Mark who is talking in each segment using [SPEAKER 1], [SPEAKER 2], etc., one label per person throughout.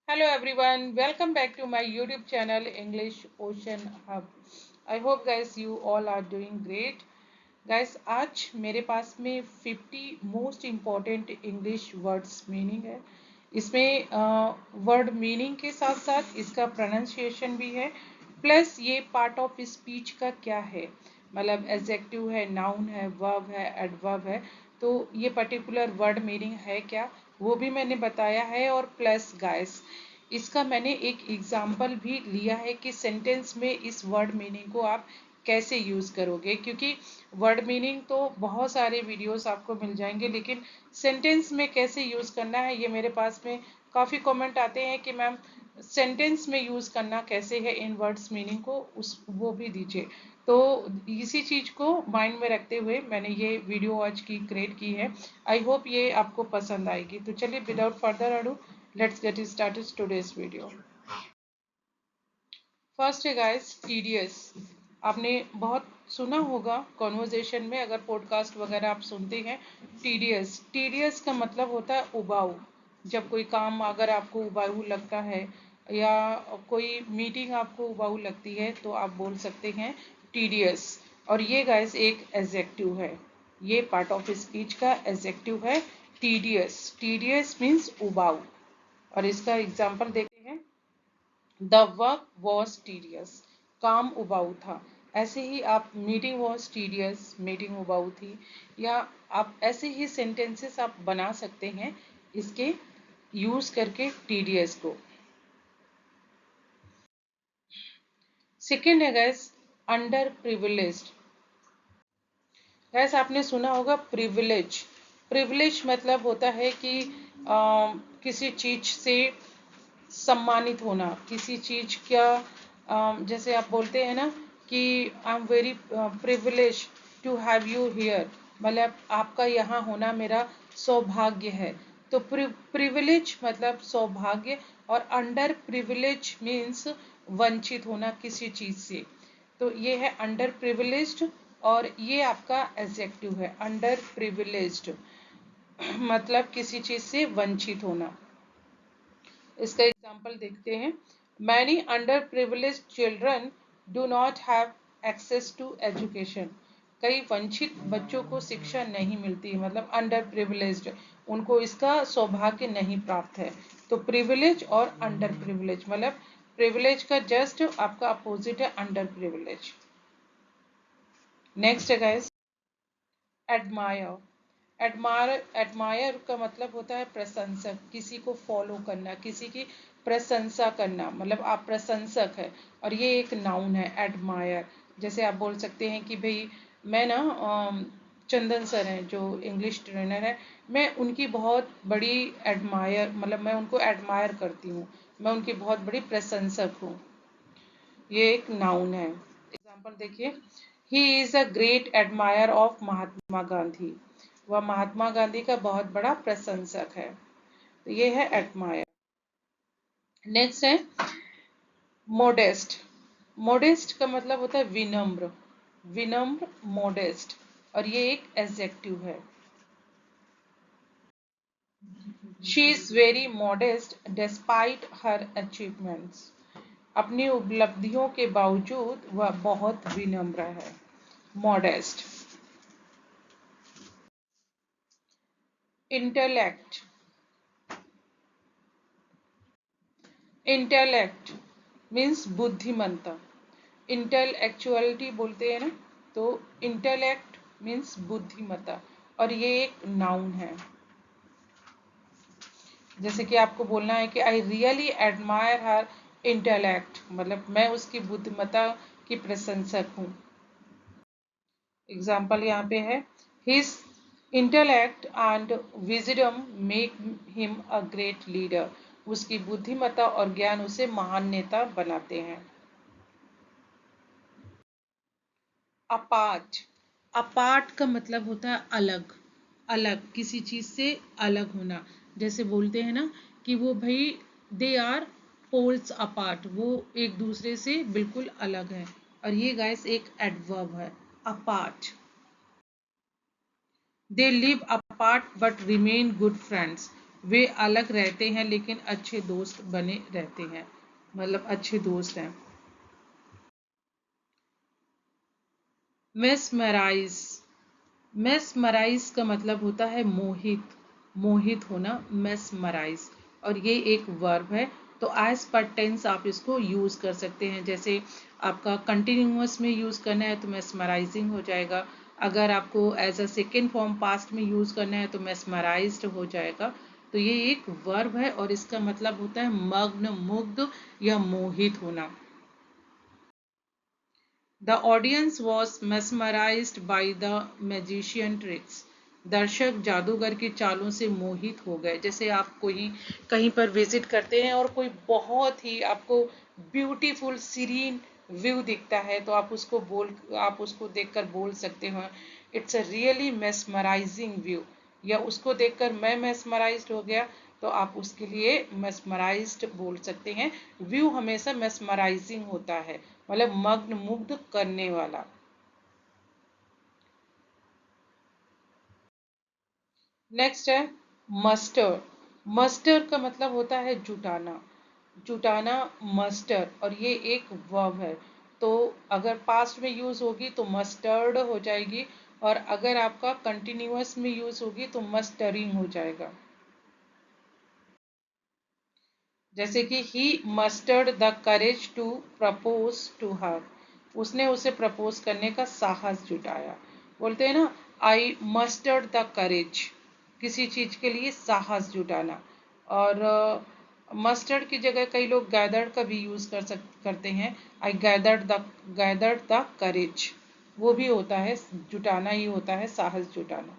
[SPEAKER 1] Hello everyone, welcome back to my YouTube channel English Ocean Hub. I hope guys you all are doing great. Guys आज मेरे पास में 50 most important English words meaning है। इसमें word meaning के साथ साथ इसका प्रोनाउंसिएशन भी है, प्लस ये पार्ट ऑफ स्पीच का क्या है, मतलब एडजेक्टिव है, नाउन है, वर्ब है, एडवर्ब है। तो ये पर्टिकुलर वर्ड मीनिंग है क्या वो भी मैंने बताया है, और प्लस गाइस इसका मैंने एक एग्जाम्पल भी लिया है कि सेंटेंस में इस वर्ड मीनिंग को आप कैसे यूज करोगे, क्योंकि वर्ड मीनिंग तो बहुत सारे वीडियोस आपको मिल जाएंगे, लेकिन सेंटेंस में कैसे यूज करना है ये मेरे पास में काफी कमेंट आते हैं कि मैम सेंटेंस में यूज करना कैसे है इन वर्ड्स मीनिंग को, उस वो भी दीजिए। तो इसी चीज को माइंड में रखते हुए मैंने ये वीडियो आज की क्रिएट की है। आई होप ये आपको पसंद आएगी। तो चलिए without further ado let's get started today's video. First है गाइस टीडियस। आपने बहुत सुना होगा कॉन्वर्जेशन में, अगर पॉडकास्ट वगैरह आप सुनते हैं। टीडियस टीडियस का मतलब होता है उबाऊ। जब कोई काम अगर आपको उबाऊ लगता है या कोई मीटिंग आपको उबाऊ लगती है तो आप बोल सकते हैं टीडियस। और ये गाइस एक एडजेक्टिव है, ये पार्ट ऑफ स्पीच का एडजेक्टिव है टीडियस। टीडियस मीन्स उबाऊ। और इसका एग्जाम्पल देखते हैं। द वर्क वॉज टीडियस, काम उबाऊ था। ऐसे ही आप मीटिंग वॉज टीडियस, मीटिंग उबाऊ थी। या आप ऐसे ही सेंटेंसेस आप बना सकते हैं इसके यूज करके टीडियस को। सेकेंड है गैस अंडर प्रिविलेज्ड। गैस आपने सुना होगा प्रिविलेज। प्रिविलेज मतलब होता है कि किसी चीज से सम्मानित होना, किसी चीज का जैसे आप बोलते हैं ना कि I am very privilege to have you here, मतलब आपका यहाँ होना मेरा सौभाग्य है। तो प्रिविलेज मतलब सौभाग्य, और अंडर प्रिविलेज मीन्स वंचित होना किसी चीज से। तो ये है अंडर प्रिविलेज्ड, और ये आपका एडजेक्टिव है अंडर प्रिविलेज्ड, मतलब किसी चीज से वंचित होना। इसका एग्जाम्पल देखते हैं। Many under privilege children do not have access to education. कई वंचित बच्चों को शिक्षा नहीं मिलती, मतलब अंडर प्रिविलेज्ड, उनको इसका सौभाग्य नहीं प्राप्त है। तो प्रिविलेज और अंडर प्रिविलेज, मतलब प्रिविलेज का जस्ट आपका अपोजिट है अंडर प्रिविलेज। नेक्स्ट है गाइस एडमायर। एडमायर का मतलब होता है प्रशंसक, किसी को फॉलो करना, किसी की प्रशंसा करना, मतलब आप प्रशंसक है। और ये एक नाउन है एडमायर। जैसे आप बोल सकते हैं कि भाई मैं ना चंदन सर हैं जो इंग्लिश ट्रेनर है, मैं उनकी बहुत बड़ी एडमायर, मतलब मैं उनको एडमायर करती हूँ, मैं उनकी बहुत बड़ी प्रशंसक हूँ। ये एक नाउन है। एग्जाम्पल देखिए। He is a great admire of Mahatma Gandhi. वह महात्मा गांधी का बहुत बड़ा प्रशंसक है। तो ये है एडमायर। नेक्स्ट है मोडेस्ट। मोडेस्ट का मतलब होता है विनम्र। विनम्र, मोडेस्ट, और ये एक एडजेक्टिव है। She is very modest despite her achievements. अपनी उपलब्धियों के बावजूद वह बहुत विनम्र है, मॉडेस्ट। इंटेलेक्ट। इंटेलेक्ट मीन्स बुद्धिमत्ता। इंटेलेक्चुअलिटी बोलते हैं ना, तो इंटेलेक्ट मीन्स बुद्धिमत्ता, और ये एक नाउन है। जैसे कि आपको बोलना है कि I really admire her intellect, मतलब मैं उसकी बुद्धिमत्ता की प्रशंसक हूँ। एग्जाम्पल यहाँ पे है। His intellect and wisdom make him a great leader. उसकी बुद्धिमत्ता और ज्ञान उसे महान नेता बनाते हैं। अपार्ट। अपार्ट का मतलब होता है अलग, अलग, किसी चीज से अलग होना। जैसे बोलते हैं ना कि वो भाई दे आर पोल्स अपार्ट, वो एक दूसरे से बिल्कुल अलग है। और ये गाइस एक एडवर्ब है, apart. They live apart but remain good friends. वे अलग रहते हैं लेकिन अच्छे दोस्त बने रहते हैं, मतलब अच्छे दोस्त हैं। मेस्मराइज, मेस्मराइज का मतलब होता है मोहित, मोहित होना, मेस्मराइज। और ये एक वर्ब है, तो एज पर टेंस आप इसको यूज कर सकते हैं। जैसे आपका कंटिन्यूअस में यूज करना है तो मेस्मराइजिंग हो जाएगा, अगर आपको as a second form past में यूज करना है तो मेस्मराइज्ड हो जाएगा। तो ये एक वर्ब है और इसका मतलब होता है मग्न, मुग्ध या मोहित होना। The audience was mesmerized by the magician tricks. दर्शक जादूगर की चालों से मोहित हो गए। जैसे आप कोई कहीं पर विजिट करते हैं और कोई बहुत ही आपको ब्यूटीफुल सीरीन व्यू दिखता है, तो आप उसको देखकर बोल सकते हो it's a really mesmerising view, या उसको देखकर मैं मेस्मराइज्ड हो गया, तो आप उसके लिए मेस्मराइज्ड बोल सकते हैं। व्यू हमेशा मेस्मराइजिंग होता है, मतलब मग्न मुग्ध करने वाला। नेक्स्ट है मस्टर। मस्टर का मतलब होता है जुटाना, जुटाना, मस्टर, और ये एक वर्ब है। तो अगर पास्ट में यूज होगी तो मस्टर्ड हो जाएगी, और अगर आपका कंटिन्यूअस में यूज होगी तो मस्टरिंग हो जाएगा। जैसे कि he mustered the courage to propose to her, उसने उसे प्रपोज करने का साहस जुटाया। बोलते हैं ना, आई मस्टर्ड द करेज, किसी चीज के लिए साहस जुटाना। और मस्टर्ड की जगह कई लोग गैदर्ड का भी यूज करते हैं। आई गैदर्ड द करेज, वो भी होता है, जुटाना ही होता है, साहस जुटाना।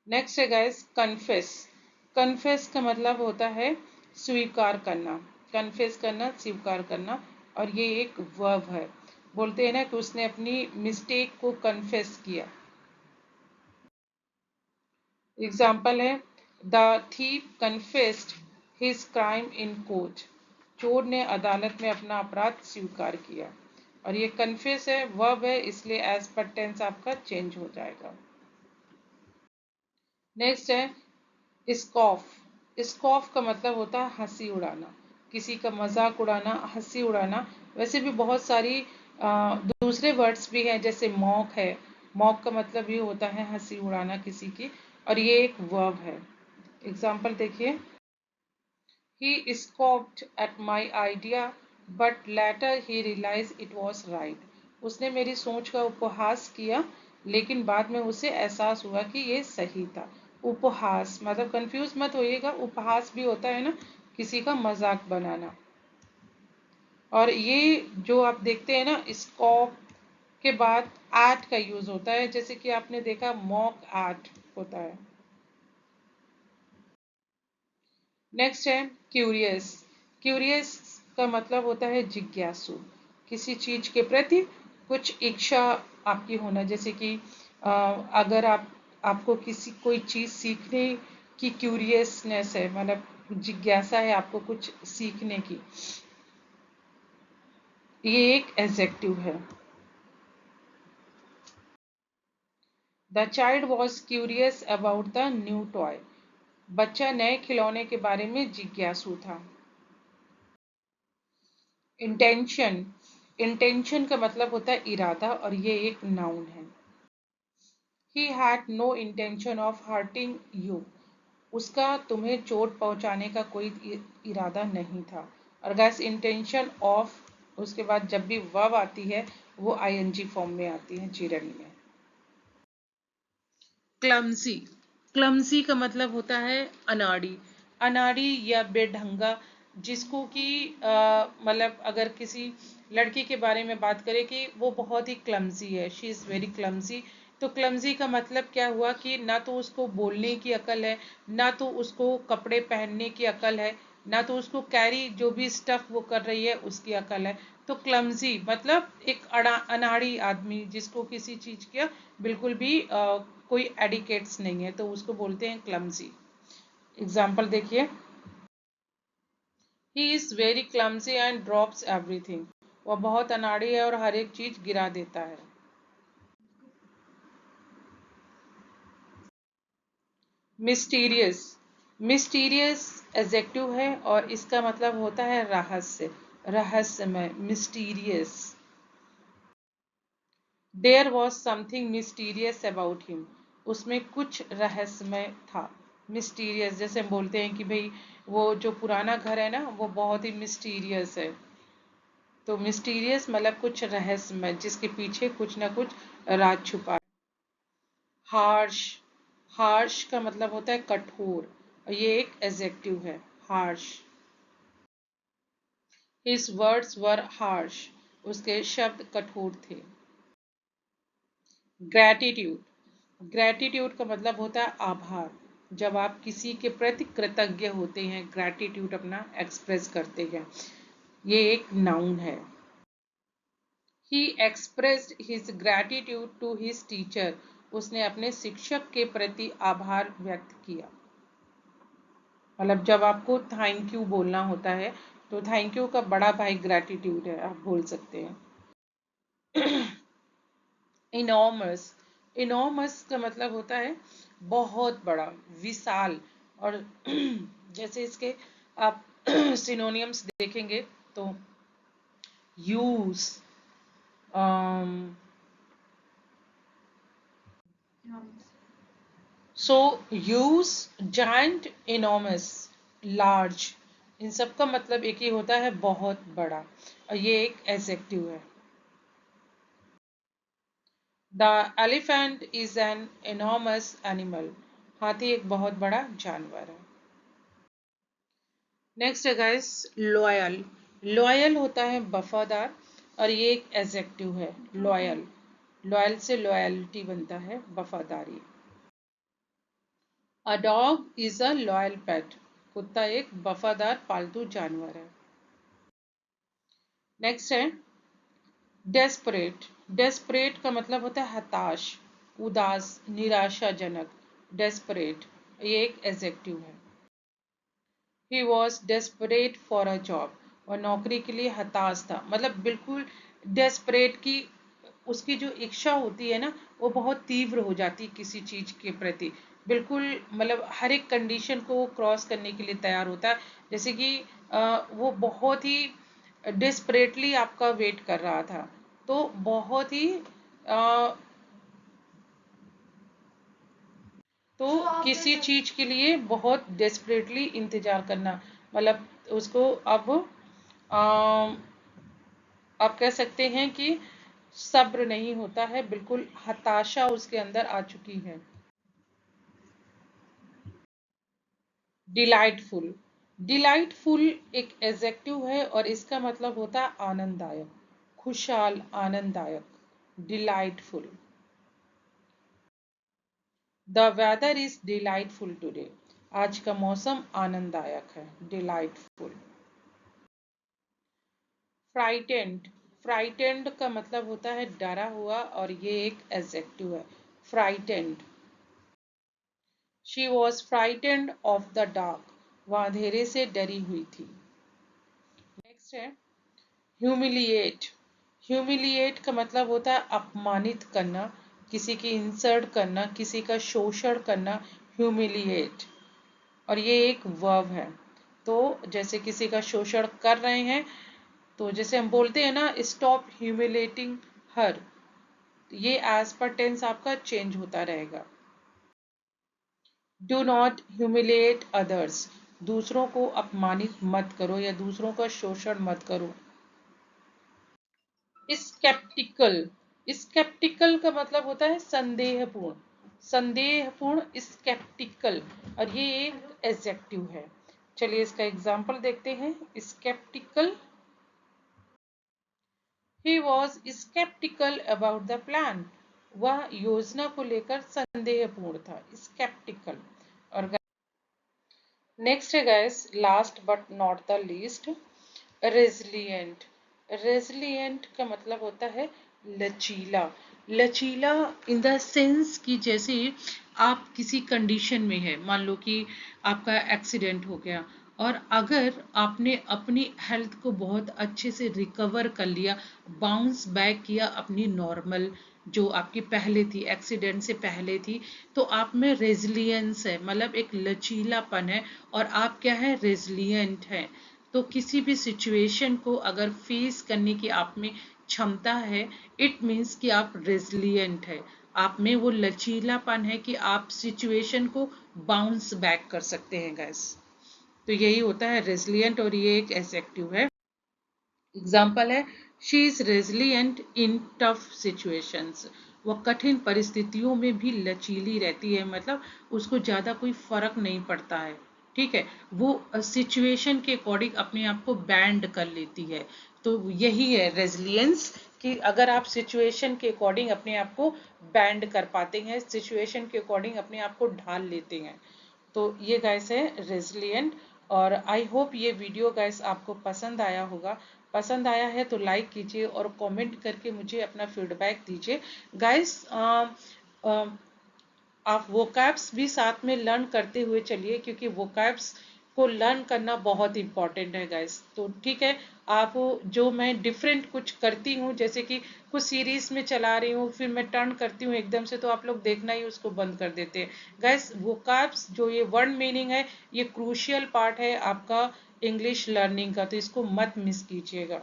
[SPEAKER 1] नेक्स्ट है गाइस कन्फेस। कन्फेस का मतलब होता है स्वीकार करना, कन्फेस करना, स्वीकार करना, और ये एक वर्ब है। बोलते हैं ना कि उसने अपनी मिस्टेक को कन्फेस किया। एग्जाम्पल है the thief confessed his crime in court, चोर ने अदालत में अपना अपराध स्वीकार किया। और ये कन्फेस है, वर्ब है, इसलिए एज पर टेंस आपका चेंज हो जाएगा। नेक्स्ट है स्कॉफ। स्कॉफ का मतलब होता है हंसी उड़ाना, किसी का मजाक उड़ाना, हंसी उड़ाना। वैसे भी बहुत सारी दूसरे वर्ड्स भी हैं, जैसे मॉक है, मॉक का मतलब भी होता है हंसी उड़ाना किसी की, और ये एक वर्ब है। एग्जाम्पल देखिए, he scoffed at my idea but later he realize it was right, उसने मेरी सोच का उपहास किया लेकिन बाद में उसे एहसास हुआ कि ये सही था। उपहास मतलब कंफ्यूज मत होइएगा, उपहास भी होता है ना, किसी का मजाक बनाना। और ये जो आप देखते हैं ना, स्कॉफ के बाद एट का यूज होता है, जैसे कि आपने देखा मॉक एट होता है। नेक्स्ट है क्यूरियस। क्यूरियस का मतलब होता है जिज्ञासु, किसी चीज के प्रति कुछ इच्छा आपकी होना। जैसे कि अगर आपको किसी कोई चीज सीखने की क्यूरियसनेस है, मतलब जिज्ञासा है आपको कुछ सीखने की, ये एक एडजेक्टिव है। The child was curious about the new toy, बच्चा नए खिलौने के बारे में जिज्ञासु था। इंटेंशन, इंटेंशन का मतलब होता है इरादा, और ये एक नाउन है। He had no intention of hurting you, उसका तुम्हें चोट पहुंचाने का कोई इरादा नहीं था। और गैस इंटेंशन ऑफ उसके बाद जब भी वर्ब आती है वो आईएनजी फॉर्म में आती है, चिरन में। क्लमसी। क्लमसी का मतलब होता है अनाड़ी, अनाड़ी या बेढंगा, जिसको कि मतलब अगर किसी लड़की के बारे में बात करें कि वो बहुत ही क्लमसी है, शी इज़ वेरी क्लमसी, तो क्लमसी का मतलब क्या हुआ कि ना तो उसको बोलने की अकल है, ना तो उसको कपड़े पहनने की अकल है, ना तो उसको कैरी जो भी स्टफ वो कर रही है उसकी अकल है। तो क्लमजी मतलब एक अनाड़ी आदमी, जिसको किसी चीज का बिल्कुल भी कोई एडिकेट्स नहीं है, तो उसको बोलते हैं क्लमजी। एग्जाम्पल देखिए, he is very clumsy and drops everything, वह बहुत अनाड़ी है और हर एक चीज गिरा देता है। मिस्टीरियस। मिस्टीरियस एडजेक्टिव है और इसका मतलब होता है रहस्य, रहस्यमय, mysterious. There was something mysterious about him, उसमें कुछ रहस्यमय था। मिस्टीरियस जैसे हम बोलते हैं कि भाई वो जो पुराना घर है ना वो बहुत ही मिस्टीरियस है, तो मिस्टीरियस मतलब कुछ रहस्यमय, जिसके पीछे कुछ ना कुछ राज छुपा है। हार्श, हार्श का मतलब होता है कठोर, और ये एक एडजेक्टिव है, harsh. His words were harsh, उसके शब्द कठोर थे। ग्रैटिट्यूड, ग्रैटिट्यूड का मतलब होता है आभार, जब आप किसी के प्रति कृतज्ञ होते हैं, ग्रैटिट्यूड अपना एक्सप्रेस करते हैं, ये एक नाउन है। He expressed his gratitude to his teacher, उसने अपने शिक्षक के प्रति आभार व्यक्त किया। मतलब जब आपको थैंक यू बोलना होता है तो थैंक यू का बड़ा भाई ग्रैटिट्यूड है, आप बोल सकते हैं। इनॉर्मस, इनॉर्मस का मतलब होता है बहुत बड़ा, विशाल, और जैसे इसके आप सिनोनियम्स देखेंगे तो यूज, सो यूज, जायंट, इनॉर्मस, लार्ज, इन सब का मतलब एक ही होता है बहुत बड़ा, और ये एक एडजेक्टिव है। The elephant is an enormous animal, हाथी एक बहुत बड़ा जानवर है। नेक्स्ट है गाइस लॉयल, लॉयल होता है वफादार, और ये एक एडजेक्टिव है, लॉयल, लॉयल से लॉयल्टी बनता है, वफादारी। A dog is a loyal pet, कुत्ता एक वफादार पालतू जानवर है। नेक्स्ट है डेस्परेट, डेस्परेट का मतलब होता है हताश, उदास, निराशाजनक, डेस्परेट, ये एक एडजेक्टिव है। He was desperate for a job, और नौकरी के लिए हताश था, मतलब बिल्कुल डेस्परेट की, उसकी जो इच्छा होती है ना वो बहुत तीव्र हो जाती है किसी चीज के प्रति, बिल्कुल मतलब हर एक कंडीशन को क्रॉस करने के लिए तैयार होता है। जैसे कि वो बहुत ही डेस्परेटली आपका वेट कर रहा था, तो बहुत ही तो किसी चीज के लिए बहुत डेस्परेटली इंतजार करना, मतलब उसको अब आप कह सकते हैं कि सब्र नहीं होता है, बिल्कुल हताशा उसके अंदर आ चुकी है। डिलाइटफुल, डिलाइटफुल एक एडजेक्टिव है और इसका मतलब होता है आनंददायक, खुशहाल, आनंददायक, delightful. The weather is delightful today, आज का मौसम आनंददायक है, डिलाइटफुल। फ्राइटेंड, फ्राइटेंड का मतलब होता है डरा हुआ, और ये एक एडजेक्टिव है, frightened. She was frightened of the dark, वह अंधेरे से डरी हुई थी। नेक्स्ट है ह्यूमिलिएट, ह्यूमिलिएट का मतलब होता है अपमानित करना, किसी की इंसल्ट करना, किसी का शोषण करना, ह्यूमिलिएट, और ये एक वर्ब है। तो जैसे किसी का शोषण कर रहे हैं तो जैसे हम बोलते हैं ना स्टॉप ह्यूमिलेटिंग हर, ये एज पर टेंस आपका चेंज होता रहेगा। डू नॉट ह्यूमिलेट अदर्स, दूसरों को अपमानित मत करो या दूसरों का शोषण मत करो। स्केप्टिकल, स्केप्टिकल का मतलब होता है संदेहपूर्ण, संदेहपूर्ण, स्केप्टिकल, और ये एक एडजेक्टिव है। चलिए इसका एग्जांपल देखते हैं। Sceptical, he was sceptical about the plan, वह योजना को लेकर संदेहपूर्ण था, स्केप्टिकल। और नेक्स्ट है guys last but not the least, resilient, resilient का मतलब होता है लचीला, लचीला इन द सेंस कि जैसे आप किसी कंडीशन में है, मान लो कि आपका एक्सीडेंट हो गया और अगर आपने अपनी हेल्थ को बहुत अच्छे से रिकवर कर लिया, बाउंस बैक किया अपनी नॉर्मल जो आपकी पहले थी, एक्सीडेंट से पहले थी, तो आप में रेजिलियंस है, मतलब एक लचीलापन है, और आप क्या है, रेजिलियंट है। तो किसी भी सिचुएशन को अगर फेस करने की आप में क्षमता है, इट मीन्स कि आप रेजिलियंट है, आप में वो लचीलापन है कि आप सिचुएशन को बाउंस बैक कर सकते हैं गैस। तो यही होता है रेजिलियंट, और ये एक एडजेक्टिव है। एग्जाम्पल है, she is resilient in tough situations, वह कठिन परिस्थितियों में भी लचीली रहती है, मतलब उसको ज़्यादा कोई फर्क नहीं पड़ता है, ठीक है, वो सिचुएशन के अकॉर्डिंग अपने आप को बैंड कर लेती है। तो यही है रेजिलियंस, कि अगर आप सिचुएशन के अकॉर्डिंग अपने आप को बैंड कर पाते हैं, सिचुएशन के अकॉर्डिंग अपने आप को ढाल लेते हैं, तो ये गाइस है रेजिलियंट। और आई होप ये वीडियो गाइस आपको पसंद आया होगा। पसंद आया है तो लाइक कीजिए और कमेंट करके मुझे अपना फीडबैक दीजिए गाइस। आप वोकैब्स भी साथ में लर्न करते हुए चलिए, क्योंकि वोकैब्स को लर्न करना बहुत इंपॉर्टेंट है गाइस। तो ठीक है, आप जो मैं डिफरेंट कुछ करती हूँ, जैसे कि कुछ सीरीज में चला रही हूँ, फिर मैं टर्न करती हूँ एकदम से, तो आप लोग देखना ही उसको बंद कर देते हैं गाइस। वोकैब्स जो ये वर्ड मीनिंग है, ये क्रूशियल पार्ट है आपका इंग्लिश लर्निंग का, तो इसको मत मिस कीजिएगा।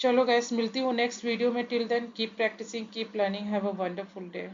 [SPEAKER 1] चलो गाइस, मिलती हूँ नेक्स्ट वीडियो में। Till then keep practising, keep learning, have a wonderful day.